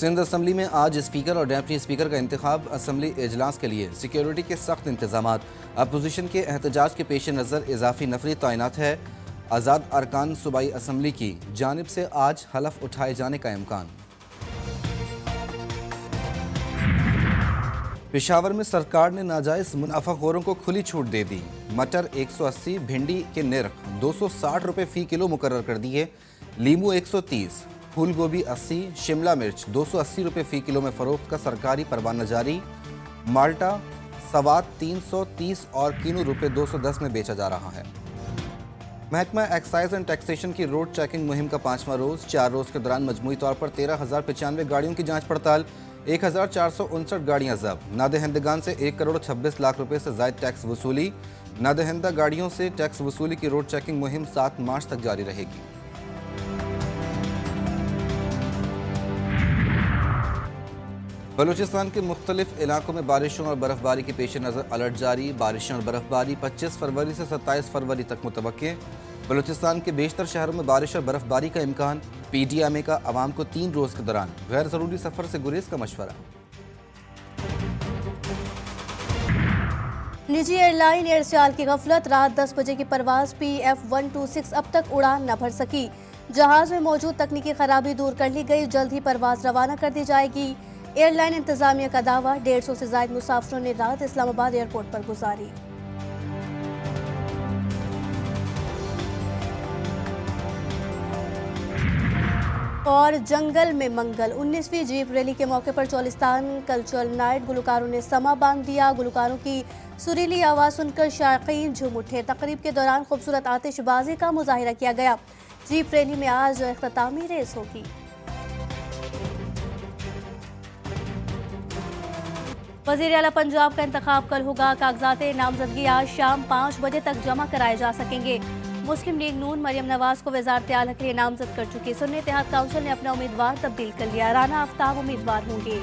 Sindh assembly में आज speaker और डेप्टी स्पीकर का इंतखाब। असम्बली इजलास के लिए सिक्योरिटी के सख्त इंतजाम। अपोजिशन के एहतजाज के पेश नज़र इजाफी नफरी तैनात है। आज़ाद अरकान सूबाई असम्बली की जानिब से आज हलफ उठाए जाने का इम्कान। पेशावर में सरकार ने नाजायज़ मुनाफाखोरों को खुली छूट दे दी। मटर 180, भिंडी के निर्ख 260 रुपये फ़ी किलो मुकर्रर कर दिए। लीमू 130, फूल गोभी 80, शिमला मिर्च 280 रुपये फ़ी किलो में फ़रोख्त का सरकारी परवाना जारी। माल्टा सवात 330 और किनू रुपये 210 में बेचा जा रहा है। महकमा एक्साइज एंड टैक्सेशन की रोड चेकिंग मुहिम का 5वां रोज़। 4 रोज़ के दौरान मजमूई तौर पर 13,095 गाड़ियों की जाँच पड़ताल। 1,459 गाड़ियाँ जब्त। नादहिंदगान से 1 करोड़ 26 लाख रुपए से ज़ायद टैक्स वसूली। नादहिंदा गाड़ियों से टैक्स वसूली की रोड चेकिंग मुहिम 7 मार्च तक जारी रहेगी। बलूचिस्तान के मुख्तलिफ इलाकों में बारिशों और बर्फबारी के पेश नज़र अलर्ट जारी। बारिशों और बर्फबारी 25 फरवरी से 27 फरवरी तक मुतवक्के। बलूचिस्तान के बेशतर शहरों में बारिश और बर्फबारी का इम्कान। PTI का आवाम को 3 रोज़ के दौरान गैर ज़रूरी सफ़र से गुरेज का मशवरा। निजी एयरलाइन एयरसेल की गफलत। रात 10 बजे की परवाज़ PF126 अब तक उड़ान न भर सकी। जहाज़ में मौजूद तकनीकी खराबी दूर कर ली गई। जल्द ही परवाज़ रवाना कर दी जाएगी। एयरलाइन इंतजामिया का दावा। 150 से ज़ायद मुसाफिरों ने रात इस्लामाबाद एयरपोर्ट पर गुजारी। और जंगल में मंगल 19वीं जीप रैली के मौके पर चौलिस्तान कल्चरल नाइट। गुलकारों ने समा बांध दिया। गुलकारों की सुरीली आवाज़ सुनकर शायकीन झूम उठे। तकरीब के दौरान खूबसूरत आतिशबाजी का मुजाहिरा किया गया। जीप रैली में आज इख्तितामी रेस होगी। वज़ीर आला पंजाब का इंतखाब कल होगा। कागजात नामजदगी आज शाम 5 बजे तक जमा कराए जा सकेंगे। मुस्लिम लीग नून मरियम नवाज को वज़ारत आला के लिए नामजद कर चुकी। सुन्नी इत्तेहाद काउंसिल ने अपना उम्मीदवार तब्दील कर लिया। राना आफ्ताब उम्मीदवार होंगे।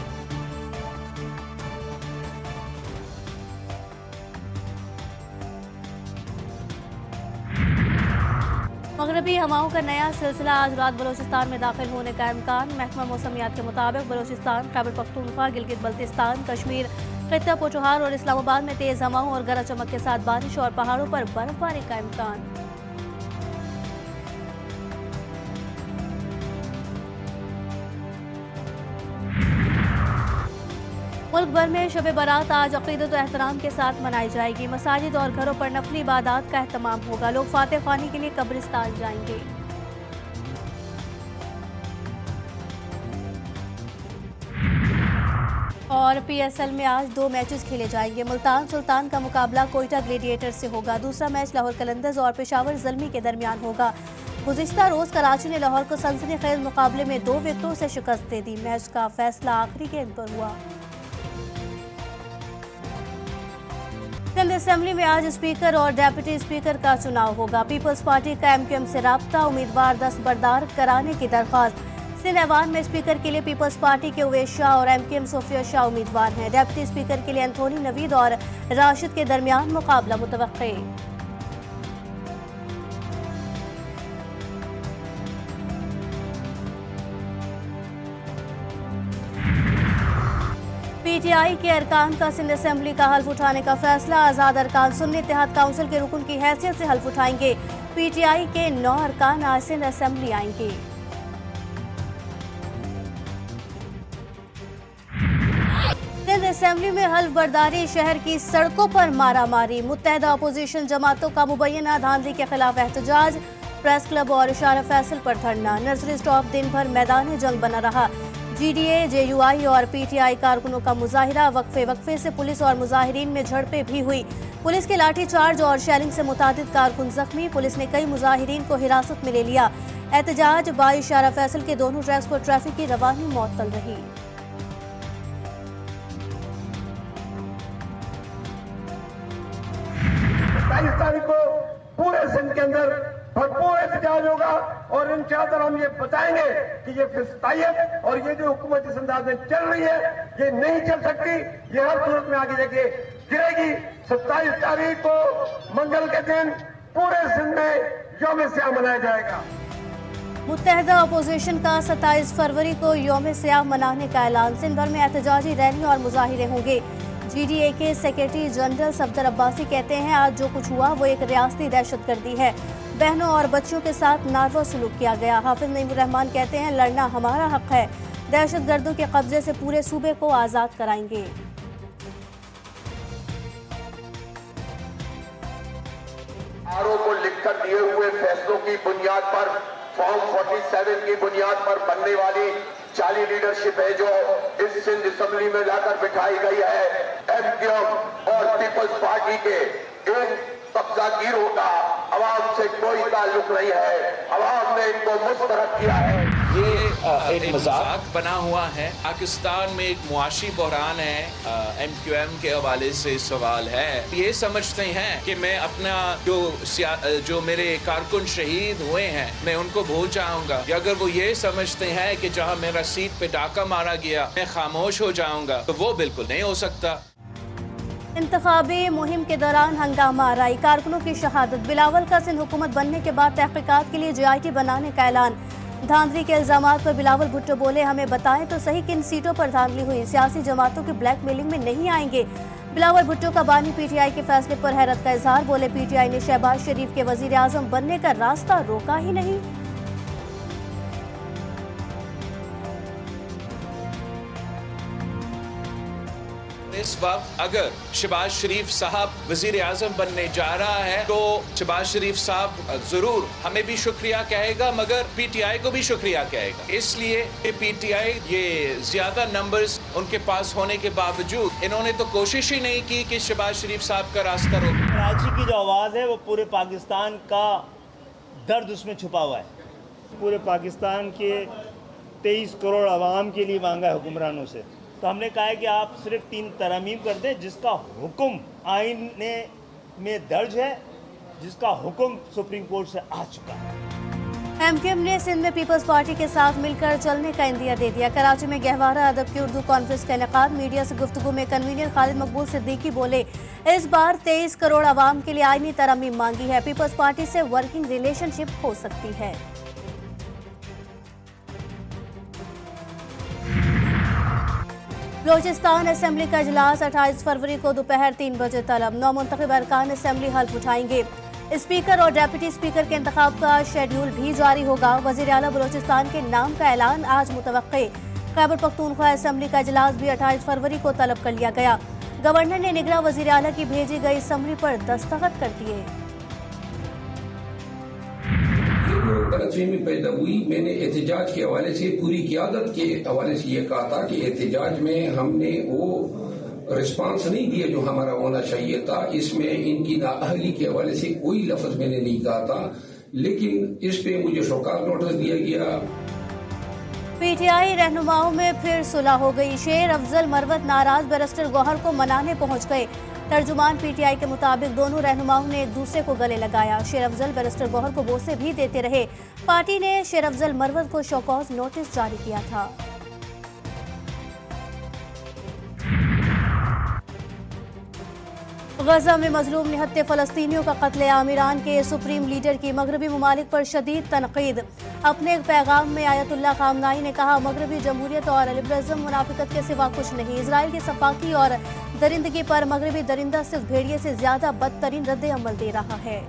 मगरबी हवाओं का नया सिलसिला आज रात बलोचिस्तान में दाखिल होने का इम्कान। महकमा मौसमियात के मुताबिक बलोचिस्तान, खैबर पख्तूनख्वा, गिलगित बल्तिस्तान, कश्मीर, खित्ता पोठोहार और इस्लामाबाद में तेज हवाओं और गरज चमक के साथ बारिश और पहाड़ों पर बर्फबारी का इम्कान। मुल्क भर में शब बारात आज अक़ीदत और एहतराम के साथ मनाई जाएगी। मसाजिद और घरों पर नफली इबादत का एहतमाम होगा। लोग फातिह ख्वानी के लिए कब्रिस्तान जाएंगे। और PSL में आज 2 मैचेस खेले जाएंगे। मुल्तान सुल्तान का मुकाबला कोयटा ग्लेडिएटर से होगा। दूसरा मैच लाहौर कलंदर्स और पेशावर ज़ल्मी के दरमियान होगा। गुज़िश्ता रोज़ कराची ने लाहौर को सनसनीखेज मुकाबले में 2 विकेटों से शिकस्त दे दी। मैच का फैसला आखिरी गेंद पर हुआ। सिंध असेंबली में आज स्पीकर और डेप्यूटी स्पीकर का चुनाव होगा। पीपल्स पार्टी का MQM से राब्ता। उम्मीदवार दस्तबरदार कराने की दरख्वास्त। सिंध ऐवान में स्पीकर के लिए पीपल्स पार्टी के उवैस शाह और MQM सोफिया शाह उम्मीदवार हैं। डेप्यूटी स्पीकर के लिए एंथोनी नवीद और राशिद के दरमियान मुकाबला मुतवक्के। PTI के अरकान का सिंध असेंबली का हल्फ उठाने का फैसला। आज़ाद अरकान सुन्नी इत्तेहाद काउंसिल के रुकन की हैसियत से हल्फ उठाएंगे। PTI के 9 अरकान आज सिंध असेंबली आएंगे। सिंध असेंबली में हल्फ बर्दारी। शहर की सड़कों पर मारामारी। मुत्तहदा अपोजिशन जमातों का मुबैना धांधली के खिलाफ एहतजाज। प्रेस क्लब और इशारा फैसल पर धरना। नर्सरी स्टॉप दिन भर मैदान जंग बना रहा। GDA, JUI और PTI कारकुनों का मुजाहिरा। वक्फे से पुलिस और मुजाहिरीन में झड़पें भी हुई। पुलिस के लाठीचार्ज और शेलिंग से मुतादिद कारकुन जख्मी। पुलिस ने कई मुजाहिरीन को हिरासत में ले लिया। एहतजाज बाई इशारा फैसल के दोनों ट्रैक्स पर ट्रैफिक की रवानी मुअत्तल रही। तारीख को पूरे सिंध के अंदर भरपूर एहतजाज होगा और इंशाअल्लाह हम ये बताएंगे कि ये फिस्तायत और ये जो हुकूमत जिस अंदाज में चल रही है ये नहीं चल सकती। ये हर सूरत में आगे जाके गिरेगी। 27 तारीख को मंगल के दिन पूरे सिंध में यौम-ए-सियाह मनाया जाएगा। मुत्तहदा अपोजिशन का 27 फरवरी को यौम सियाह मनाने का ऐलान। सिंध भर में एहतजाजी रैली और मुजाहिरे होंगे। GDA के सेक्रेटरी जनरल सफदर अब्बासी कहते हैं आज जो कुछ हुआ वो एक रियासती दहशतगर्दी है। बहनों और बच्चों के साथ नारवा सलूक किया गया। हाफिज नईमुर रहमान कहते हैं लड़ना हमारा हक है, दहशतगर्दों के कब्जे से पूरे सूबे को आजाद कराएंगे। को लिखकर दिए हुए फैसलों की बुनियाद पर फॉर्म 47 की बुनियाद पर बनने वाली जाली लीडरशिप है जो इस सिंध असेंबली में लाकर बिठाई गई है। MQM और पीपल्स पार्टी के इन कब्जागिरों का अवाम से कोई ताल्लुक नहीं है। अवाम ने इनको मुस्तरद किया है। ये एक मजाक बना हुआ है। पाकिस्तान में एक मुआशी बहरान है। MQM के हवाले से सवाल है। ये समझते हैं कि मैं अपना जो मेरे कारकुन शहीद हुए हैं मैं उनको भूल जाऊंगा, या अगर वो ये समझते हैं कि जहां मेरा सीट पे डाका मारा गया मैं खामोश हो जाऊंगा, तो वो बिल्कुल नहीं हो सकता। इंतखाबी मुहिम के दौरान हंगामा आराई, कारकुनों की शहादत। बिलावल का सिंध हुकूमत बनने के बाद तहकीकात के लिए JIT बनाने का ऐलान। धांधली के इल्जामात पर बिलावल भुट्टो बोले हमें बताएं तो सही किन सीटों पर धांधली हुई, सियासी जमातों की ब्लैकमेलिंग में नहीं आएंगे। बिलावल भुट्टो का बानी PTI के फैसले पर हैरत का इजहार। बोले PTI ने शहबाज शरीफ के वजीर आजम बनने का रास्ता रोका ही नहीं। इस वक्त अगर शहबाज शरीफ साहब वजीर आजम बनने जा रहा है तो शहबाज शरीफ साहब जरूर हमें भी शुक्रिया कहेगा, मगर PTI को भी शुक्रिया कहेगा। इसलिए PTI ये ज्यादा नंबर्स उनके पास होने के बावजूद इन्होंने तो कोशिश ही नहीं की कि शहबाज शरीफ साहब का रास्ता रोके। कराची की जो आवाज़ है वो पूरे पाकिस्तान का दर्द उसमें छुपा हुआ है। पूरे पाकिस्तान के 23 करोड़ आवाम के लिए मांगा है हुक्मरानों से, तो हमने कहा है कि आप सिर्फ 3 तरमीम कर दें जिसका हुक्म आइन में दर्ज है, जिसका हुक्म सुप्रीम कोर्ट से आ चुका है। MQM ने सिंध में पीपल्स पार्टी के साथ मिलकर चलने का इंदिया दे दिया। कराची में गहवारा अदब की उर्दू कॉन्फ्रेंस का इनेकाद। मीडिया से गुफ्तगू में कन्वीनर खालिद मकबूल सिद्दीकी बोले इस बार 23 करोड़ आवाम के लिए आईनी तरमीम मांगी है। पीपल्स पार्टी से वर्किंग रिलेशनशिप हो सकती है। बलोचिस्तान असेंबली का इजलास 28 फरवरी को दोपहर 3 बजे तलब। नौमुंतखब अरकान असेंबली हल्फ उठाएंगे। स्पीकर और डेप्यूटी स्पीकर के इंतखाब का शेड्यूल भी जारी होगा। वजीर आला बलोचिस्तान के नाम का ऐलान आज मुतवक्के। खैबर पख्तूनख्वा असेंबली का इजलास भी 28 फरवरी को तलब कर लिया गया। गवर्नर ने निगरां वजीर आला की भेजी गई समरी पर दस्तखत कर दिए। गलतफहमी पैदा हुई। मैंने एहतजाज के हवाले से पूरी क़यादत के हवाले से ये कहा था कि एहतजाज में हमने वो रिस्पांस नहीं दिया जो हमारा होना चाहिए था। इसमें इनकी नाअहली के हवाले से कोई लफ्ज मैंने नहीं कहा था, लेकिन इस पे मुझे शौकात नोटिस दिया गया। PTI रहनुमाओं में फिर सुलह हो गई। शेर अफजल मरवत नाराज बैरिस्टर गौहर को मनाने पहुंच गए। तर्जुमान PTI के मुताबिक दोनों रहनुमाओं ने एक दूसरे को गले लगाया। शेर अफजल बैरिस्टर गौहर को बोसे भी देते रहे। पार्टी ने शेर अफजल मरवत को शोकॉज नोटिस जारी किया था। गजा में मजलूम निहत्ते फलस्तीनियों का कत्लेआम। ईरान के सुप्रीम लीडर की मगरबी ममालिक पर शदीद तनकीद। अपने एक पैगाम में आयतुल्लाह खामनाई ने कहा मगरबी जमहूरियत और लिबरलिज्म मुनाफिकत के सिवा कुछ नहीं। इजराइल की सफाकी और दरिंदगी पर मगरबी दरिंदा सिर्फ भेड़िए से ज्यादा बदतरीन रद्द अमल दे रहा है।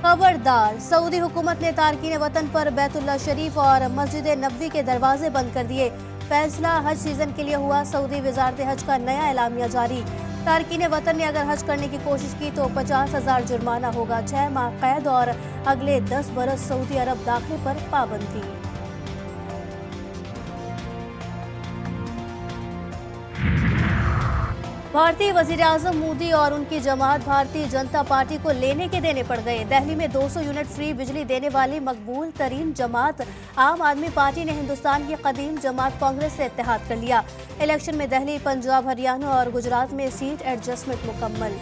खबरदार, सऊदी हुकूमत ने तारकीन वतन पर बैतुल्लाह शरीफ और मस्जिद नबवी के दरवाजे बंद कर दिए। फैसला हज सीजन के लिए हुआ। सऊदी वजारत हज का नया एलामिया जारी। तारकीन वतन ने अगर हज करने की कोशिश की तो 50,000 जुर्माना होगा, 6 माह कैद और अगले 10 बरस सऊदी अरब दाखिले पर पाबंदी। भारतीय वजीर आजम मोदी और उनकी जमात भारतीय जनता पार्टी को लेने के देने पड़ गए। दिल्ली में 200 यूनिट फ्री बिजली देने वाली मकबूल तरीन जमात आम आदमी पार्टी ने हिंदुस्तान की कदीम जमात कांग्रेस से इत्तेहाद कर लिया। इलेक्शन में दिल्ली, पंजाब, हरियाणा और गुजरात में सीट एडजस्टमेंट मुकम्मल।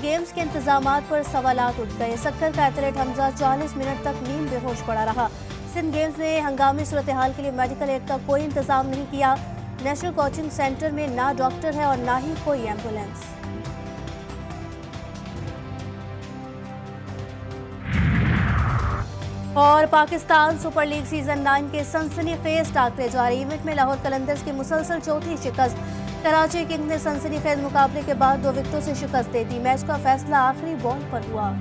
गेम्स के इंतजामात पर सवालात उठ गए। सक्कर का एथलीट हमजा 40 मिनट तक नींद बेहोश पड़ा रहा। एशियन गेम्स में हंगामी सूरत हाल के लिए मेडिकल एड का कोई इंतजाम नहीं किया। नेशनल कोचिंग सेंटर में ना डॉक्टर है और ना ही कोई एम्बुलेंस। और पाकिस्तान सुपर लीग सीजन 9 के सनसनीखेज टाकरे जारी। इवेंट में लाहौर कलंदर्स की मुसलसल चौथी शिकस्त। कराची किंग्स ने सनसनीखेज मुकाबले के बाद 2 विकेटों से शिकस्त दे दी। मैच का फैसला आखिरी बॉल पर हुआ।